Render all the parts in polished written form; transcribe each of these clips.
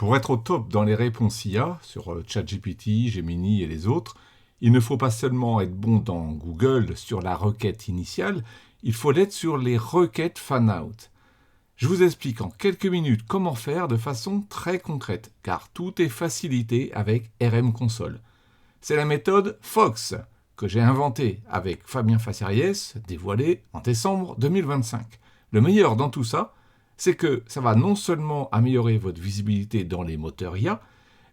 Pour être au top dans les réponses IA, sur ChatGPT, Gemini et les autres, il ne faut pas seulement être bon dans Google sur la requête initiale, il faut l'être sur les requêtes fan-out. Je vous explique en quelques minutes comment faire de façon très concrète, car tout est facilité avec RM Console. C'est la méthode Fox, que j'ai inventée avec Fabien Faceriès, dévoilée en décembre 2025. Le meilleur dans tout ça, c'est que ça va non seulement améliorer votre visibilité dans les moteurs IA,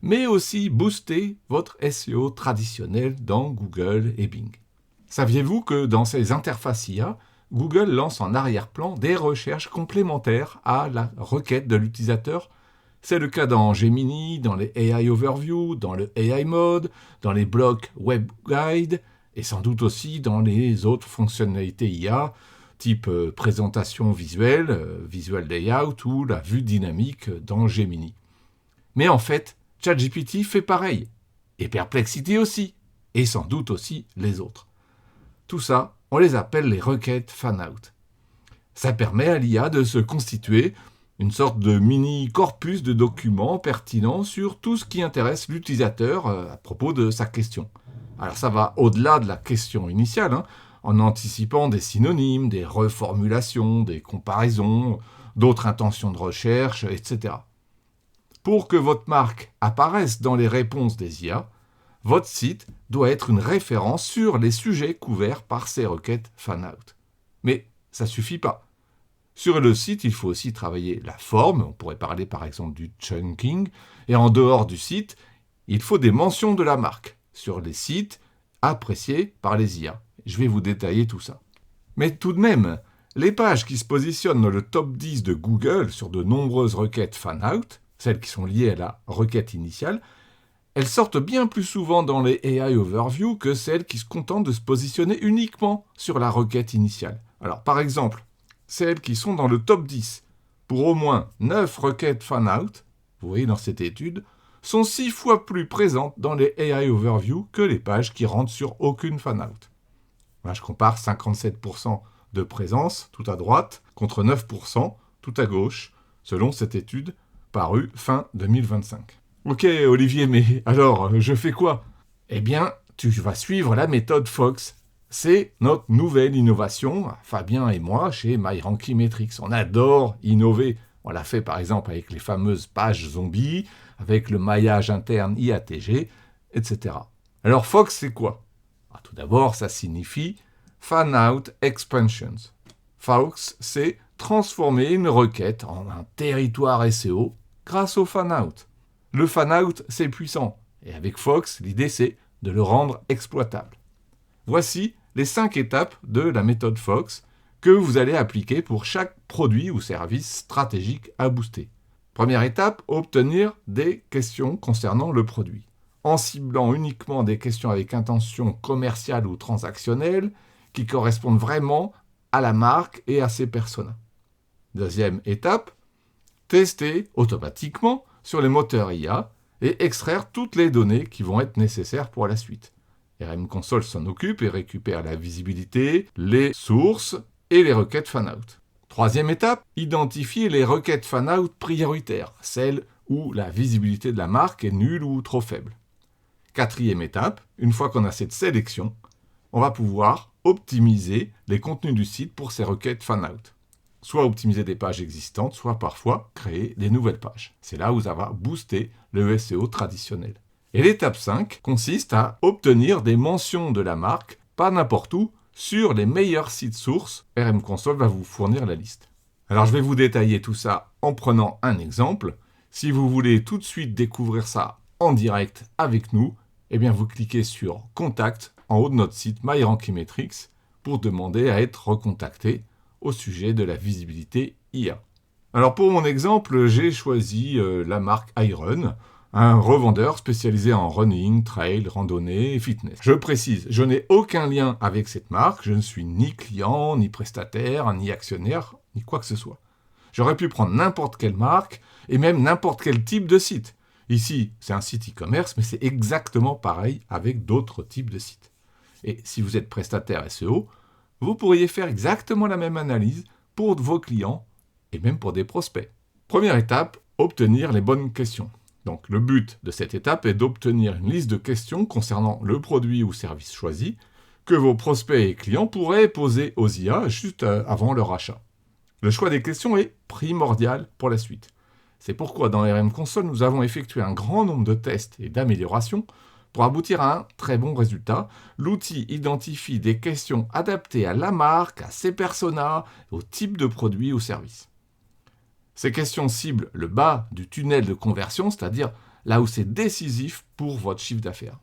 mais aussi booster votre SEO traditionnel dans Google et Bing. Saviez-vous que dans ces interfaces IA, Google lance en arrière-plan des recherches complémentaires à la requête de l'utilisateur? C'est le cas dans Gemini, dans les AI Overview, dans le AI Mode, dans les blocs Web Guide et sans doute aussi dans les autres fonctionnalités IA, type présentation visuelle, visual layout ou la vue dynamique dans Gemini. Mais en fait, ChatGPT fait pareil, et Perplexity aussi, et sans doute aussi les autres. Tout ça, on les appelle les requêtes fan-out. Ça permet à l'IA de se constituer une sorte de mini-corpus de documents pertinents sur tout ce qui intéresse l'utilisateur à propos de sa question. Alors ça va au-delà de la question initiale, en anticipant des synonymes, des reformulations, des comparaisons, d'autres intentions de recherche, etc. Pour que votre marque apparaisse dans les réponses des IA, votre site doit être une référence sur les sujets couverts par ces requêtes fan-out. Mais ça ne suffit pas. Sur le site, il faut aussi travailler la forme, on pourrait parler par exemple du chunking, et en dehors du site, il faut des mentions de la marque sur les sites appréciés par les IA. Je vais vous détailler tout ça. Mais tout de même, les pages qui se positionnent dans le top 10 de Google sur de nombreuses requêtes fan-out, celles qui sont liées à la requête initiale, elles sortent bien plus souvent dans les AI Overview que celles qui se contentent de se positionner uniquement sur la requête initiale. Alors par exemple, celles qui sont dans le top 10 pour au moins 9 requêtes fan-out, vous voyez dans cette étude, sont 6 fois plus présentes dans les AI Overview que les pages qui rentrent sur aucune fan-out. Là, je compare 57% de présence tout à droite contre 9% tout à gauche, selon cette étude parue fin 2025. Ok Olivier, mais alors, je fais quoi? Eh bien, tu vas suivre la méthode Fox. C'est notre nouvelle innovation, Fabien et moi, chez MyRankyMetrics. On adore innover. On l'a fait par exemple avec les fameuses pages zombies, avec le maillage interne IATG, etc. Alors Fox, c'est quoi? Tout d'abord, ça signifie Fan Out Expansions. Fox, c'est transformer une requête en un territoire SEO grâce au fan-out. Le fan-out, c'est puissant, et avec Fox, l'idée c'est de le rendre exploitable. Voici les 5 étapes de la méthode Fox que vous allez appliquer pour chaque produit ou service stratégique à booster. Première étape, obtenir des questions concernant le produit. En ciblant uniquement des questions avec intention commerciale ou transactionnelle qui correspondent vraiment à la marque et à ses personas. Deuxième étape, tester automatiquement sur les moteurs IA et extraire toutes les données qui vont être nécessaires pour la suite. RM Console s'en occupe et récupère la visibilité, les sources et les requêtes fan-out. Troisième étape, identifier les requêtes fan-out prioritaires, celles où la visibilité de la marque est nulle ou trop faible. Quatrième étape, une fois qu'on a cette sélection, on va pouvoir optimiser les contenus du site pour ces requêtes fan-out. Soit optimiser des pages existantes, soit parfois créer des nouvelles pages. C'est là où ça va booster le SEO traditionnel. Et l'étape 5 consiste à obtenir des mentions de la marque, pas n'importe où, sur les meilleurs sites sources. RM Console va vous fournir la liste. Alors je vais vous détailler tout ça en prenant un exemple. Si vous voulez tout de suite découvrir ça en direct avec nous, eh bien vous cliquez sur Contact en haut de notre site MyRankyMetrics pour demander à être recontacté au sujet de la visibilité IA. Alors pour mon exemple, j'ai choisi la marque Iron, un revendeur spécialisé en running, trail, randonnée et fitness. Je précise, je n'ai aucun lien avec cette marque, je ne suis ni client, ni prestataire, ni actionnaire, ni quoi que ce soit. J'aurais pu prendre n'importe quelle marque et même n'importe quel type de site. Ici, c'est un site e-commerce, mais c'est exactement pareil avec d'autres types de sites. Et si vous êtes prestataire SEO, vous pourriez faire exactement la même analyse pour vos clients et même pour des prospects. Première étape, obtenir les bonnes questions. Donc le but de cette étape est d'obtenir une liste de questions concernant le produit ou service choisi que vos prospects et clients pourraient poser aux IA juste avant leur achat. Le choix des questions est primordial pour la suite. C'est pourquoi dans RM Console, nous avons effectué un grand nombre de tests et d'améliorations pour aboutir à un très bon résultat. L'outil identifie des questions adaptées à la marque, à ses personas, au type de produit ou service. Ces questions ciblent le bas du tunnel de conversion, c'est-à-dire là où c'est décisif pour votre chiffre d'affaires.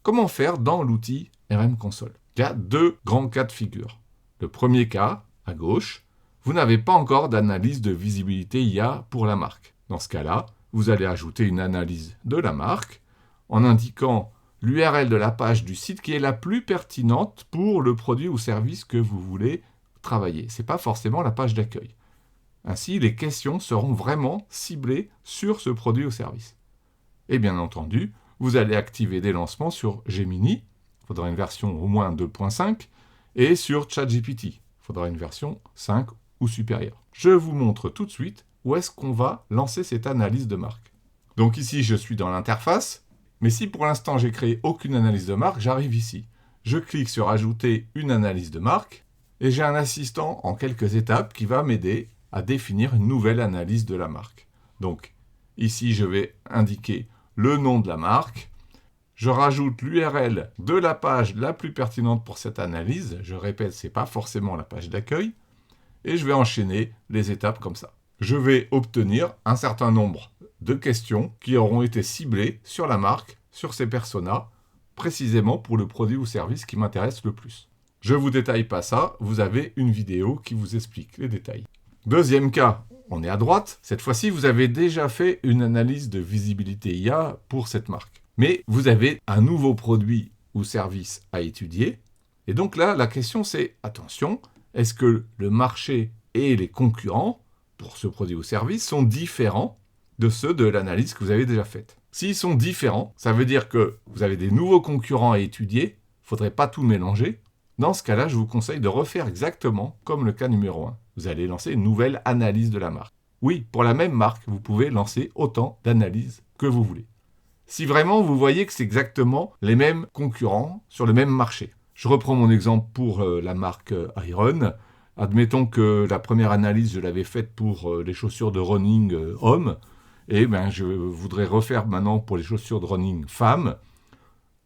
Comment faire dans l'outil RM Console? Il y a deux grands cas de figure. Le premier cas, à gauche, vous n'avez pas encore d'analyse de visibilité IA pour la marque. Dans ce cas-là, vous allez ajouter une analyse de la marque en indiquant l'URL de la page du site qui est la plus pertinente pour le produit ou service que vous voulez travailler. Ce n'est pas forcément la page d'accueil. Ainsi, les questions seront vraiment ciblées sur ce produit ou service. Et bien entendu, vous allez activer des lancements sur Gemini, il faudra une version au moins 2.5, et sur ChatGPT, il faudra une version 5 ou supérieure. Je vous montre tout de suite où est-ce qu'on va lancer cette analyse de marque. Donc ici, je suis dans l'interface, mais si pour l'instant j'ai créé aucune analyse de marque, j'arrive ici. Je clique sur Ajouter une analyse de marque, et j'ai un assistant en quelques étapes qui va m'aider à définir une nouvelle analyse de la marque. Donc ici, je vais indiquer le nom de la marque. Je rajoute l'URL de la page la plus pertinente pour cette analyse. Je répète, ce n'est pas forcément la page d'accueil. Et je vais enchaîner les étapes comme ça. Je vais obtenir un certain nombre de questions qui auront été ciblées sur la marque, sur ses personas, précisément pour le produit ou service qui m'intéresse le plus. Je ne vous détaille pas ça, vous avez une vidéo qui vous explique les détails. Deuxième cas, on est à droite. Cette fois-ci, vous avez déjà fait une analyse de visibilité IA pour cette marque. Mais vous avez un nouveau produit ou service à étudier. Et donc là, la question c'est, attention, est-ce que le marché et les concurrents pour ce produit ou service sont différents de ceux de l'analyse que vous avez déjà faite? S'ils sont différents, ça veut dire que vous avez des nouveaux concurrents à étudier. Il ne faudrait pas tout mélanger. Dans ce cas-là, je vous conseille de refaire exactement comme le cas numéro 1. Vous allez lancer une nouvelle analyse de la marque. Oui, pour la même marque, vous pouvez lancer autant d'analyses que vous voulez. Si vraiment vous voyez que c'est exactement les mêmes concurrents sur le même marché. Je reprends mon exemple pour la marque Iron. Admettons que la première analyse, je l'avais faite pour les chaussures de running hommes. Et je voudrais refaire maintenant pour les chaussures de running femmes.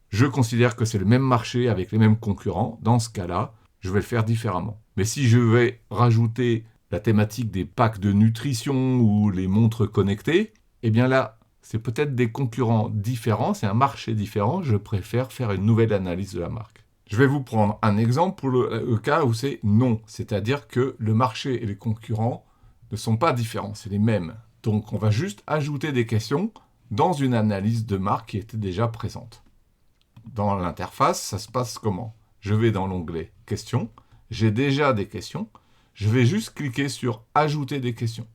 Je considère que c'est le même marché avec les mêmes concurrents. Dans ce cas-là, je vais le faire différemment. Mais si je vais rajouter la thématique des packs de nutrition ou les montres connectées, eh bien là, c'est peut-être des concurrents différents, c'est un marché différent. Je préfère faire une nouvelle analyse de la marque. Je vais vous prendre un exemple pour le cas où c'est non. C'est-à-dire que le marché et les concurrents ne sont pas différents, c'est les mêmes. Donc on va juste ajouter des questions dans une analyse de marque qui était déjà présente. Dans l'interface, ça se passe comment? Je vais dans l'onglet « Questions ». J'ai déjà des questions. Je vais juste cliquer sur « Ajouter des questions ».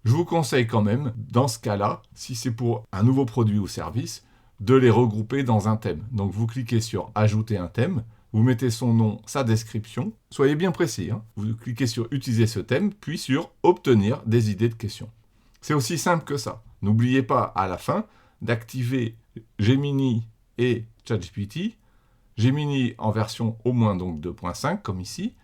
Je vous conseille quand même, dans ce cas-là, si c'est pour un nouveau produit ou service, de les regrouper dans un thème. Donc vous cliquez sur « Ajouter un thème », vous mettez son nom, sa description. Soyez bien précis. Vous cliquez sur « Utiliser ce thème », puis sur « Obtenir des idées de questions ». C'est aussi simple que ça. N'oubliez pas à la fin d'activer Gemini et ChatGPT. Gemini en version au moins donc 2.5 comme ici,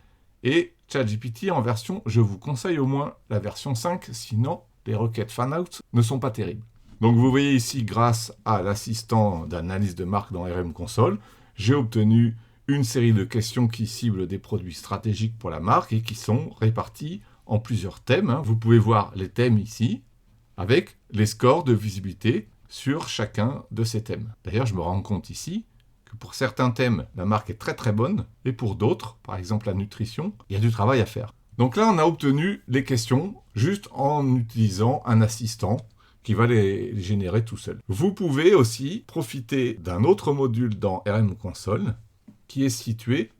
et ChatGPT en version, je vous conseille au moins la version 5, sinon les requêtes fan-out ne sont pas terribles. Donc vous voyez ici, grâce à l'assistant d'analyse de marque dans RM Console, j'ai obtenu une série de questions qui ciblent des produits stratégiques pour la marque et qui sont répartis en plusieurs thèmes. Vous pouvez voir les thèmes ici, avec les scores de visibilité sur chacun de ces thèmes. D'ailleurs, je me rends compte ici que pour certains thèmes, la marque est très très bonne, et pour d'autres, par exemple la nutrition, il y a du travail à faire. Donc là, on a obtenu les questions juste en utilisant un assistant qui va les générer tout seul. Vous pouvez aussi profiter d'un autre module dans RM Console qui est situé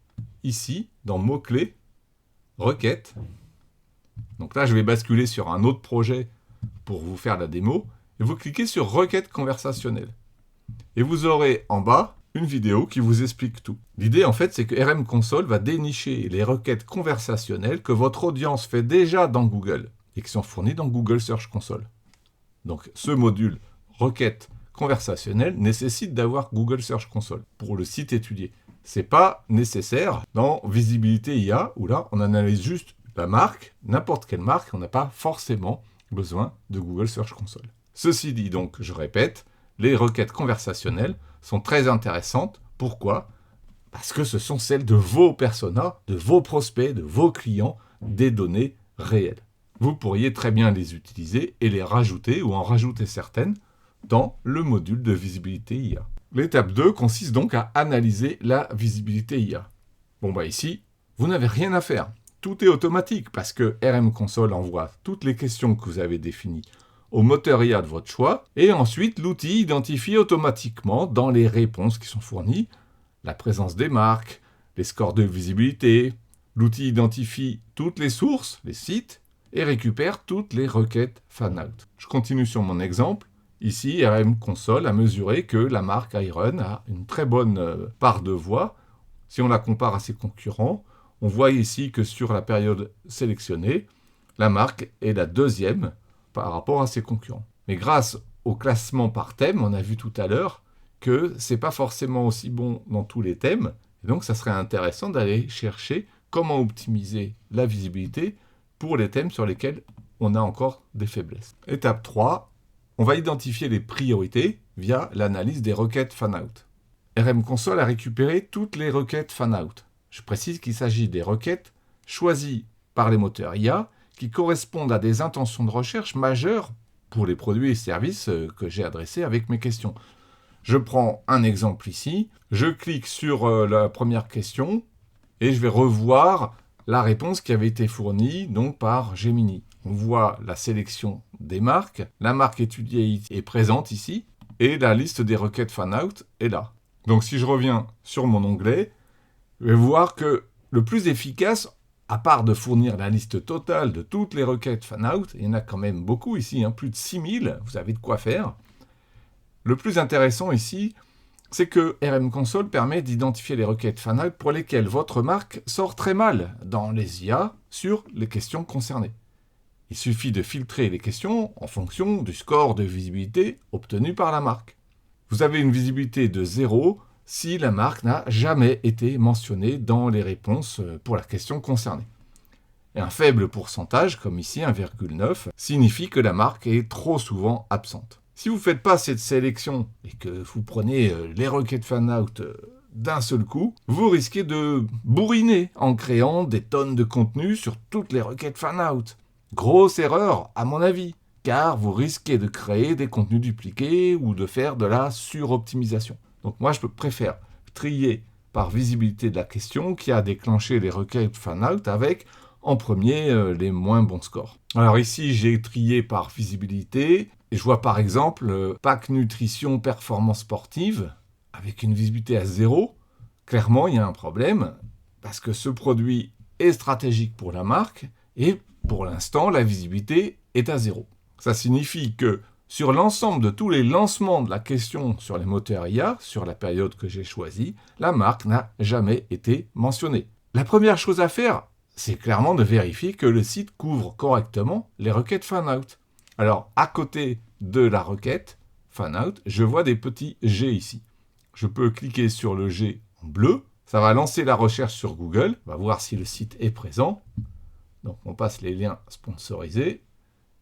ici dans mots-clés, requêtes. Donc là, je vais basculer sur un autre projet pour vous faire la démo. Et vous cliquez sur requête conversationnelle. Et vous aurez en bas une vidéo qui vous explique tout. L'idée, en fait, c'est que RM Console va dénicher les requêtes conversationnelles que votre audience fait déjà dans Google et qui sont fournies dans Google Search Console. Donc, ce module requête conversationnelle nécessite d'avoir Google Search Console pour le site étudié. C'est pas nécessaire dans Visibilité IA, où là, on analyse juste la marque, n'importe quelle marque, on n'a pas forcément besoin de Google Search Console. Ceci dit donc, je répète, les requêtes conversationnelles sont très intéressantes. Pourquoi ? Parce que ce sont celles de vos personas, de vos prospects, de vos clients, des données réelles. Vous pourriez très bien les utiliser et les rajouter ou en rajouter certaines dans le module de Visibilité IA. L'étape 2 consiste donc à analyser la Visibilité IA. Ici, vous n'avez rien à faire. Tout est automatique parce que RM Console envoie toutes les questions que vous avez définies au moteur IA de votre choix et ensuite l'outil identifie automatiquement dans les réponses qui sont fournies la présence des marques, les scores de visibilité. L'outil identifie toutes les sources, les sites, et récupère toutes les requêtes fanout. Je continue sur mon exemple. Ici, RM Console a mesuré que la marque Iron a une très bonne part de voix. Si on la compare à ses concurrents, on voit ici que sur la période sélectionnée, la marque est la deuxième par rapport à ses concurrents. Mais grâce au classement par thème, on a vu tout à l'heure que ce n'est pas forcément aussi bon dans tous les thèmes. Et donc, ça serait intéressant d'aller chercher comment optimiser la visibilité pour les thèmes sur lesquels on a encore des faiblesses. Étape 3, on va identifier les priorités via l'analyse des requêtes fanout. RM Console a récupéré toutes les requêtes fanout. Je précise qu'il s'agit des requêtes choisies par les moteurs IA qui correspondent à des intentions de recherche majeures pour les produits et services que j'ai adressés avec mes questions. Je prends un exemple ici, je clique sur la première question et je vais revoir la réponse qui avait été fournie donc par Gemini. On voit la sélection des marques, la marque étudiée est présente ici et la liste des requêtes fanout est là. Donc si je reviens sur mon onglet, je vais voir que le plus efficace, à part de fournir la liste totale de toutes les requêtes fanout, il y en a quand même beaucoup ici, plus de 6000, vous avez de quoi faire. Le plus intéressant ici, c'est que RM Console permet d'identifier les requêtes fanout pour lesquelles votre marque sort très mal dans les IA sur les questions concernées. Il suffit de filtrer les questions en fonction du score de visibilité obtenu par la marque. Vous avez une visibilité de 0 si la marque n'a jamais été mentionnée dans les réponses pour la question concernée. Et un faible pourcentage, comme ici 1,9, signifie que la marque est trop souvent absente. Si vous ne faites pas cette sélection et que vous prenez les requêtes fanout d'un seul coup, vous risquez de bourriner en créant des tonnes de contenu sur toutes les requêtes fanout. Grosse erreur, à mon avis, car vous risquez de créer des contenus dupliqués ou de faire de la suroptimisation. Donc moi, je préfère trier par visibilité de la question qui a déclenché les requêtes fanout avec, en premier, les moins bons scores. Alors ici, j'ai trié par visibilité. Et je vois par exemple pack nutrition performance sportive avec une visibilité à 0. Clairement, il y a un problème parce que ce produit est stratégique pour la marque et pour l'instant, la visibilité est à 0. Ça signifie que sur l'ensemble de tous les lancements de la question sur les moteurs IA, sur la période que j'ai choisie, la marque n'a jamais été mentionnée. La première chose à faire, c'est clairement de vérifier que le site couvre correctement les requêtes fanout. Alors, à côté de la requête fanout, je vois des petits G ici. Je peux cliquer sur le G en bleu. Ça va lancer la recherche sur Google. On va voir si le site est présent. Donc, on passe les liens sponsorisés.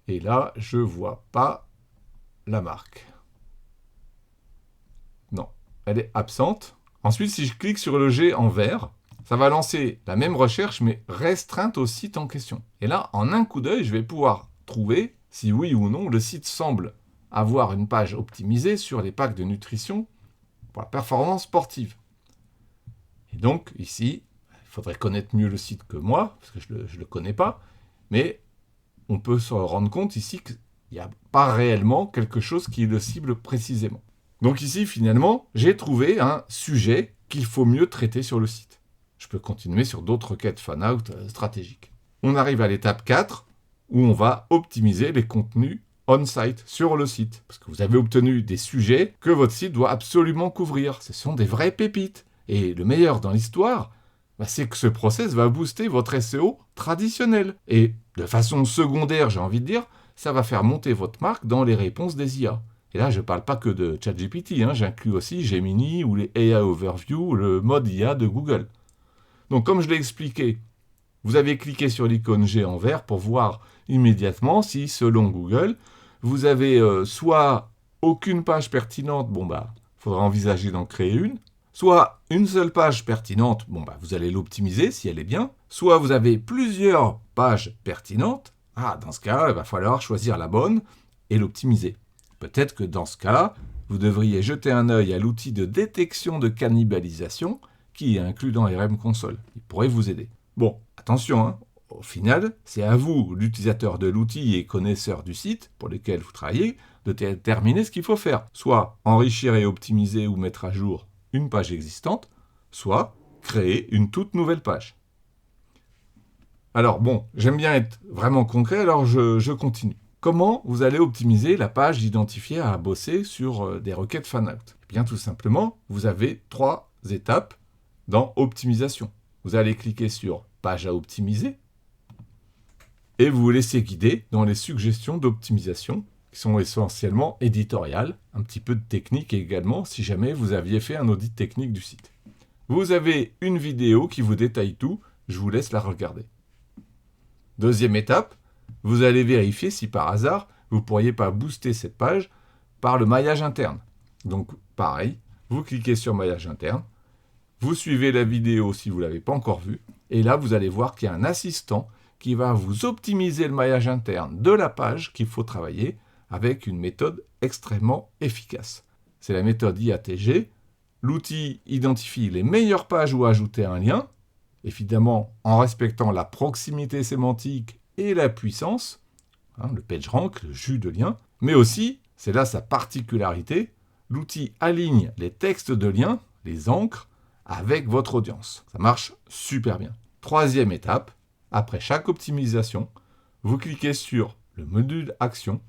Et là, je ne vois pas la marque. Non, elle est absente. Ensuite, si je clique sur le G en vert, ça va lancer la même recherche, mais restreinte au site en question. Et là, en un coup d'œil, je vais pouvoir trouver si oui ou non le site semble avoir une page optimisée sur les packs de nutrition pour la performance sportive. Et donc, ici, il faudrait connaître mieux le site que moi, parce que je ne le connais pas, mais on peut se rendre compte ici qu'il n'y a pas réellement quelque chose qui le cible précisément. Donc ici, finalement, j'ai trouvé un sujet qu'il faut mieux traiter sur le site. Je peux continuer sur d'autres requêtes fanout stratégiques. On arrive à l'étape 4, où on va optimiser les contenus on-site, sur le site. Parce que vous avez obtenu des sujets que votre site doit absolument couvrir. Ce sont des vraies pépites. Et le meilleur dans l'histoire, c'est que ce process va booster votre SEO traditionnel. Et de façon secondaire, j'ai envie de dire, ça va faire monter votre marque dans les réponses des IA. Et là, je ne parle pas que de ChatGPT, j'inclus aussi Gemini ou les AI Overview, le mode IA de Google. Donc, comme je l'ai expliqué, vous avez cliqué sur l'icône G en vert pour voir immédiatement si, selon Google, vous avez soit aucune page pertinente, faudra envisager d'en créer une, soit une seule page pertinente, vous allez l'optimiser si elle est bien, soit vous avez plusieurs pages pertinentes, dans ce cas, il va falloir choisir la bonne et l'optimiser. Peut-être que dans ce cas, vous devriez jeter un œil à l'outil de détection de cannibalisation qui est inclus dans RM Console. Il pourrait vous aider. Bon, attention, au final, c'est à vous, l'utilisateur de l'outil et connaisseur du site pour lequel vous travaillez, de déterminer ce qu'il faut faire. Soit enrichir et optimiser ou mettre à jour une page existante, soit créer une toute nouvelle page. Alors j'aime bien être vraiment concret, alors je continue. Comment vous allez optimiser la page identifiée à bosser sur des requêtes fanout? Eh bien, tout simplement, vous avez 3 étapes dans Optimisation. Vous allez cliquer sur Page à optimiser et vous vous laissez guider dans les suggestions d'optimisation qui sont essentiellement éditoriales, un petit peu de technique également si jamais vous aviez fait un audit technique du site. Vous avez une vidéo qui vous détaille tout, je vous laisse la regarder. Deuxième étape, vous allez vérifier si par hasard, vous ne pourriez pas booster cette page par le maillage interne. Donc pareil, vous cliquez sur maillage interne, vous suivez la vidéo si vous ne l'avez pas encore vue, et là vous allez voir qu'il y a un assistant qui va vous optimiser le maillage interne de la page qu'il faut travailler avec une méthode extrêmement efficace. C'est la méthode IATG. L'outil identifie les meilleures pages où ajouter un lien, évidemment en respectant la proximité sémantique et la puissance, le PageRank, le jus de lien, mais aussi, c'est là sa particularité, l'outil aligne les textes de lien, les ancres, avec votre audience. Ça marche super bien. Troisième étape, après chaque optimisation, vous cliquez sur le module Action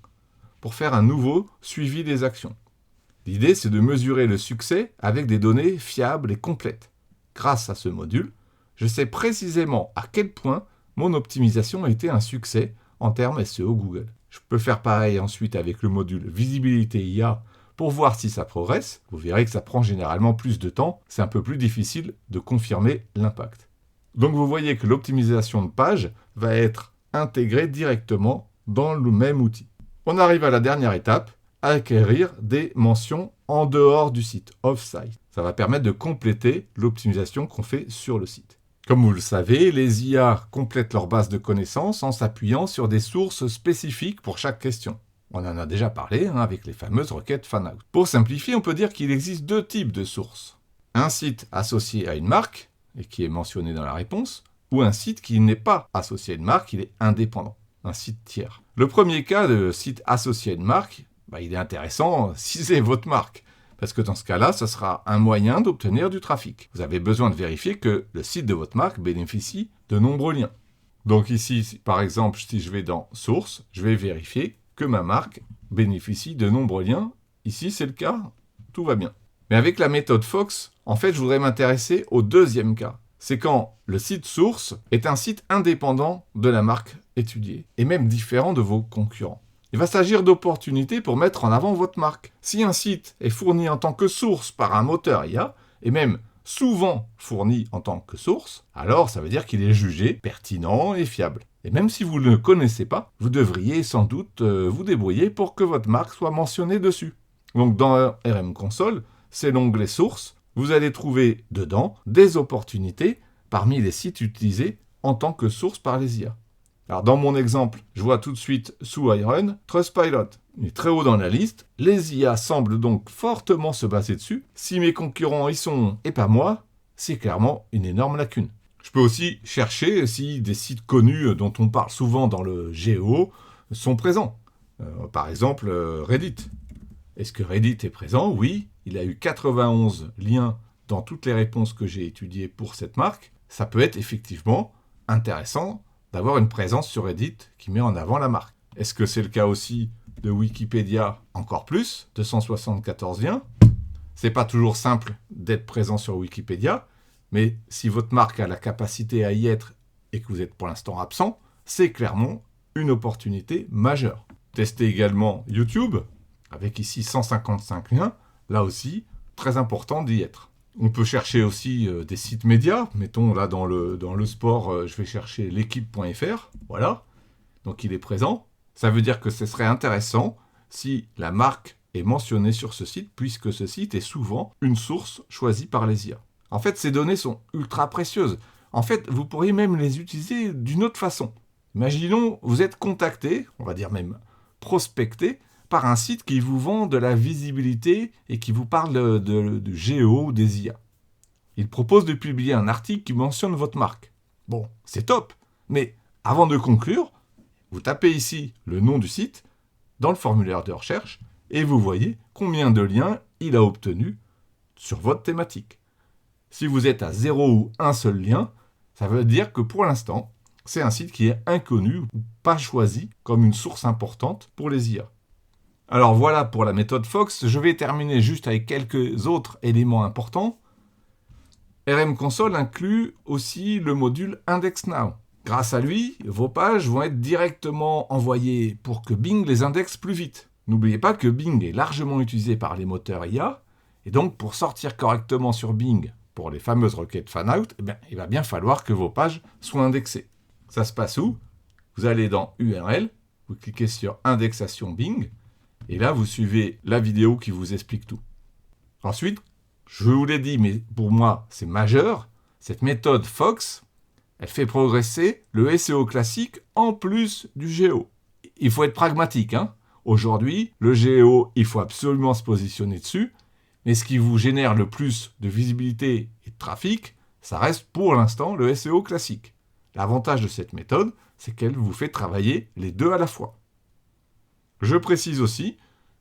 pour faire un nouveau suivi des actions. L'idée, c'est de mesurer le succès avec des données fiables et complètes. Grâce à ce module, je sais précisément à quel point mon optimisation a été un succès en termes SEO Google. Je peux faire pareil ensuite avec le module Visibilité IA pour voir si ça progresse. Vous verrez que ça prend généralement plus de temps. C'est un peu plus difficile de confirmer l'impact. Donc vous voyez que l'optimisation de page va être intégrée directement dans le même outil. On arrive à la dernière étape, acquérir des mentions en dehors du site, off-site. Ça va permettre de compléter l'optimisation qu'on fait sur le site. Comme vous le savez, les IA complètent leur base de connaissances en s'appuyant sur des sources spécifiques pour chaque question. On en a déjà parlé avec les fameuses requêtes fanout. Pour simplifier, on peut dire qu'il existe 2 types de sources. Un site associé à une marque, et qui est mentionné dans la réponse, ou un site qui n'est pas associé à une marque, il est indépendant, un site tiers. Le premier cas de site associé à une marque, il est intéressant si c'est votre marque. Parce que dans ce cas-là, ce sera un moyen d'obtenir du trafic. Vous avez besoin de vérifier que le site de votre marque bénéficie de nombreux liens. Donc ici, par exemple, si je vais dans Sources, je vais vérifier que ma marque bénéficie de nombreux liens. Ici, c'est le cas, tout va bien. Mais avec la méthode Fox, en fait, je voudrais m'intéresser au deuxième cas. C'est quand le site source est un site indépendant de la marque étudiée, et même différent de vos concurrents. Il va s'agir d'opportunités pour mettre en avant votre marque. Si un site est fourni en tant que source par un moteur IA, et même souvent fourni en tant que source, alors ça veut dire qu'il est jugé pertinent et fiable. Et même si vous ne le connaissez pas, vous devriez sans doute vous débrouiller pour que votre marque soit mentionnée dessus. Donc dans RM Console, c'est l'onglet Sources. Vous allez trouver dedans des opportunités parmi les sites utilisés en tant que source par les IA. Alors dans mon exemple, je vois tout de suite sous iRun, Trustpilot. Il est très haut dans la liste. Les IA semblent donc fortement se baser dessus. Si mes concurrents y sont et pas moi, c'est clairement une énorme lacune. Je peux aussi chercher si des sites connus dont on parle souvent dans le GEO sont présents. Par exemple, Reddit. Est-ce que Reddit est présent? Oui, il a eu 91 liens dans toutes les réponses que j'ai étudiées pour cette marque. Ça peut être effectivement intéressant d'avoir une présence sur Reddit qui met en avant la marque. Est-ce que c'est le cas aussi de Wikipédia? Encore plus, 274 liens. C'est pas toujours simple d'être présent sur Wikipédia, mais si votre marque a la capacité à y être et que vous êtes pour l'instant absent, c'est clairement une opportunité majeure. Testez également YouTube. avec ici 155 liens, là aussi, très important d'y être. On peut chercher aussi des sites médias, mettons là dans le sport, je vais chercher l'équipe.fr, voilà, donc il est présent. Ça veut dire que ce serait intéressant si la marque est mentionnée sur ce site, puisque ce site est souvent une source choisie par les IA. En fait, ces données sont ultra précieuses. En fait, vous pourriez même les utiliser d'une autre façon. Imaginons, vous êtes contacté, on va dire même prospecté, par un site qui vous vend de la visibilité et qui vous parle du géo ou des IA. Il propose de publier un article qui mentionne votre marque. Bon, c'est top, mais avant de conclure, vous tapez ici le nom du site dans le formulaire de recherche et vous voyez combien de liens il a obtenu sur votre thématique. Si vous êtes à 0 ou un seul lien, ça veut dire que pour l'instant, c'est un site qui est inconnu ou pas choisi comme une source importante pour les IA. Alors voilà pour la méthode Fox. Je vais terminer juste avec quelques autres éléments importants. RM Console inclut aussi le module IndexNow. Grâce à lui, vos pages vont être directement envoyées pour que Bing les indexe plus vite. N'oubliez pas que Bing est largement utilisé par les moteurs IA, et donc pour sortir correctement sur Bing pour les fameuses requêtes fanout, il va bien falloir que vos pages soient indexées. Ça se passe où? Vous allez dans URL, vous cliquez sur indexation Bing, et là vous suivez la vidéo qui vous explique tout. Ensuite, je vous l'ai dit, mais pour moi c'est majeur, cette méthode Fox, elle fait progresser le SEO classique en plus du GEO. Il faut être pragmatique, hein. Aujourd'hui, le GEO, il faut absolument se positionner dessus, mais ce qui vous génère le plus de visibilité et de trafic, ça reste pour l'instant le SEO classique. L'avantage de cette méthode, c'est qu'elle vous fait travailler les deux à la fois. Je précise aussi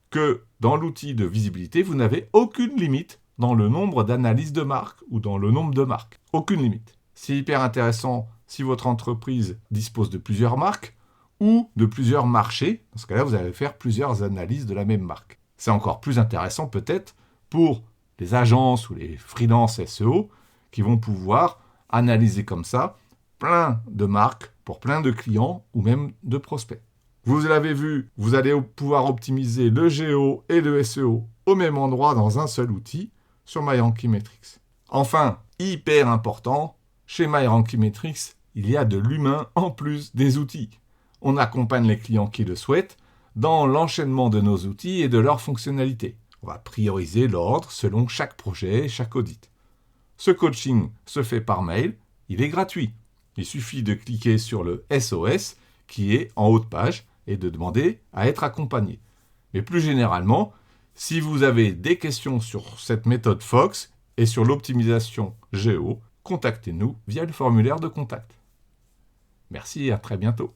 que dans l'outil de visibilité, vous n'avez aucune limite dans le nombre d'analyses de marques ou dans le nombre de marques. Aucune limite. C'est hyper intéressant si votre entreprise dispose de plusieurs marques ou de plusieurs marchés. Dans ce cas-là, vous allez faire plusieurs analyses de la même marque. C'est encore plus intéressant peut-être pour les agences ou les freelances SEO qui vont pouvoir analyser comme ça plein de marques pour plein de clients ou même de prospects. Vous l'avez vu, vous allez pouvoir optimiser le GEO et le SEO au même endroit dans un seul outil sur MyRankingMetrics. Enfin, hyper important, chez MyRankingMetrics, il y a de l'humain en plus des outils. On accompagne les clients qui le souhaitent dans l'enchaînement de nos outils et de leurs fonctionnalités. On va prioriser l'ordre selon chaque projet et chaque audit. Ce coaching se fait par mail, il est gratuit. Il suffit de cliquer sur le SOS qui est en haut de page et de demander à être accompagné. Mais plus généralement, si vous avez des questions sur cette méthode Fox et sur l'optimisation GEO, contactez-nous via le formulaire de contact. Merci et à très bientôt.